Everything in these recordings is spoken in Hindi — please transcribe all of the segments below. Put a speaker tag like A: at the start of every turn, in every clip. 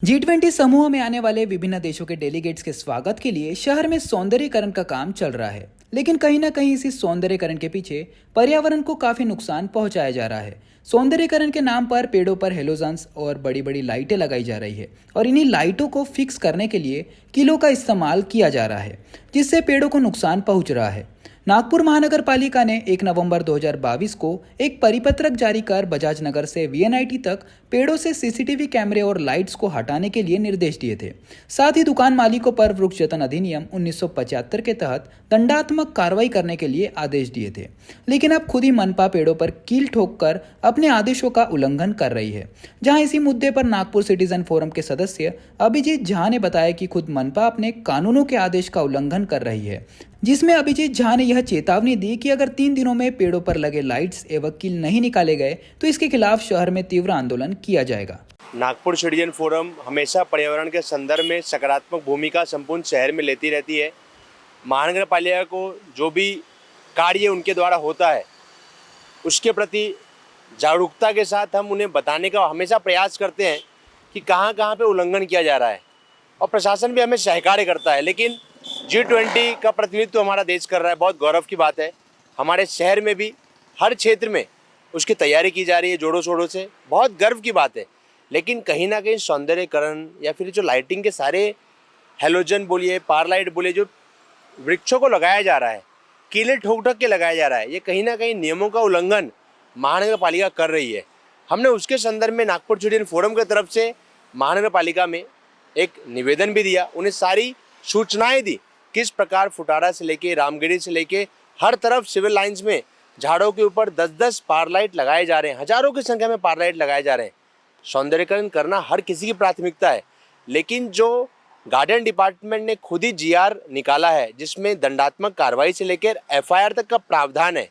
A: G20 समूह में आने वाले विभिन्न देशों के डेलीगेट्स के स्वागत के लिए शहर में सौंदर्यीकरण का काम चल रहा है। लेकिन कहीं ना कहीं इसी सौंदर्यीकरण के पीछे पर्यावरण को काफी नुकसान पहुंचाया जा रहा है। सौंदर्यीकरण के नाम पर पेड़ों पर हेलोजन्स और बड़ी बड़ी लाइटें लगाई जा रही है और इन्हीं लाइटों को फिक्स करने के लिए किलो का इस्तेमाल किया जा रहा है, जिससे पेड़ों को नुकसान पहुंच रहा है। नागपुर महानगर पालिका ने 1 नवंबर 2022 को एक परिपत्रक जारी कर बजाज नगर से वीएनआईटी तक पेड़ों से सीसीटीवी कैमरे और लाइट्स को हटाने के लिए निर्देश दिए थे। साथ ही दुकान मालिकों पर वृक्ष जतन अधिनियम 1975 के तहत दंडात्मक कार्रवाई करने के लिए आदेश दिए थे। लेकिन अब खुद ही मनपा पेड़ों पर कील ठोक कर अपने आदेशों का उल्लंघन कर रही है। जहां इसी मुद्दे पर नागपुर सिटीजन फोरम के सदस्य अभिजीत झा ने बताया कि खुद मनपा अपने कानूनों के आदेश का उल्लंघन कर रही है, जिसमें अभिजीत झा ने यह चेतावनी दी कि अगर 3 दिनों में पेड़ों पर लगे लाइट्स एवं कील नहीं निकाले गए तो इसके खिलाफ शहर में तीव्र आंदोलन किया जाएगा।
B: नागपुर सिटीजन फोरम हमेशा पर्यावरण के संदर्भ में सकारात्मक भूमिका संपूर्ण शहर में लेती रहती है। महानगर पालिका को जो भी कार्य उनके द्वारा होता है उसके प्रति जागरूकता के साथ हम उन्हें बताने का हमेशा प्रयास करते हैं कि कहाँ कहाँ पे उल्लंघन किया जा रहा है, और प्रशासन भी हमें सहकार्य करता है। लेकिन G20 का प्रतिनिधित्व हमारा देश कर रहा है, बहुत गौरव की बात है। हमारे शहर में भी हर क्षेत्र में उसकी तैयारी की जा रही है जोरों शोरों से, बहुत गर्व की बात है। लेकिन कहीं ना कहीं सौंदर्यकरण या फिर जो लाइटिंग के सारे हेलोजन बोलिए, पारलाइट बोलिए, जो वृक्षों को लगाया जा रहा है, कीले ठोक ठोक के लगाया जा रहा है, ये कहीं ना कहीं नियमों का उल्लंघन महानगर पालिका कर रही है। हमने उसके संदर्भ में नागपुर सिटीजन फोरम की तरफ से महानगर पालिका में एक निवेदन भी दिया, उन्हें सारी सूचनाएं दी किस प्रकार फुटारा से लेके रामगिरी से लेके हर तरफ सिविल लाइंस में झाड़ों के ऊपर 10-10 पारलाइट लगाए जा रहे हैं, हजारों की संख्या में पारलाइट लगाए जा रहे हैं। सौंदर्यीकरण करना हर किसी की प्राथमिकता है, लेकिन जो गार्डन डिपार्टमेंट ने खुद ही GR निकाला है जिसमें दंडात्मक कार्रवाई से लेकर FIR तक का प्रावधान है,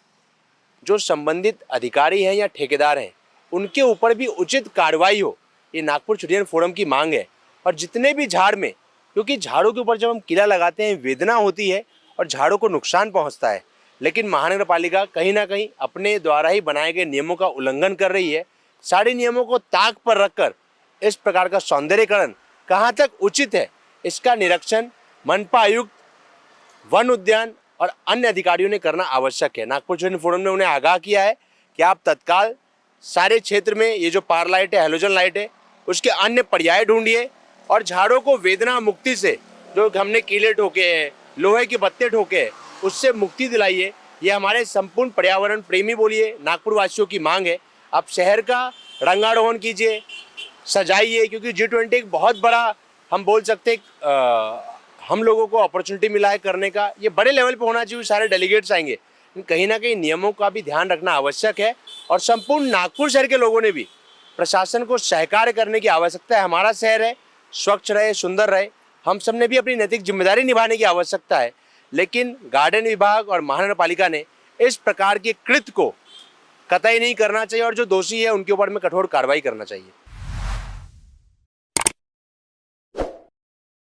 B: जो संबंधित अधिकारी हैं या ठेकेदार हैं उनके ऊपर भी उचित कार्रवाई हो, ये नागपुर सिटीजन फोरम की मांग है। और जितने भी झाड़ में, क्योंकि झाड़ों के ऊपर जब हम कीला लगाते हैं वेदना होती है और झाड़ों को नुकसान पहुंचता है, लेकिन महानगर पालिका कहीं ना कहीं अपने द्वारा ही बनाए गए नियमों का उल्लंघन कर रही है। सारे नियमों को ताक पर रखकर इस प्रकार का सौंदर्यीकरण कहाँ तक उचित है, इसका निरीक्षण मनपा आयुक्त, वन उद्यान और अन्य अधिकारियों ने करना आवश्यक है। नागपुर सिटीजन फोरम ने उन्हें आगाह किया है कि आप तत्काल सारे क्षेत्र में ये जो पार लाइट है, हेलोजन लाइट है, उसके अन्य पर्याय ढूंढिए और झाड़ों को वेदना मुक्ति से, जो हमने कीले ठोके हैं, लोहे के पत्ते ठोके हैं, उससे मुक्ति दिलाइए। ये हमारे संपूर्ण पर्यावरण प्रेमी बोलिए नागपुर वासियों की मांग है। आप शहर का रंगारोहण कीजिए, सजाइए, क्योंकि G20 एक बहुत बड़ा, हम बोल सकते हम लोगों को अपॉर्चुनिटी मिला है करने का। ये बड़े लेवल पे होना चाहिए, सारे डेलीगेट्स आएंगे। कहीं ना कहीं नियमों का भी ध्यान रखना आवश्यक है और संपूर्ण नागपुर शहर के लोगों ने भी प्रशासन को सहकार्य करने की आवश्यकता है। हमारा शहर है, स्वच्छ रहे, सुंदर रहे, हम सब ने भी अपनी नैतिक जिम्मेदारी निभाने की आवश्यकता है। लेकिन गार्डन विभाग और महानगर पालिका ने इस प्रकार के कृत्य को कतई नहीं करना चाहिए और जो दोषी है उनके ऊपर में कठोर कार्रवाई करना चाहिए।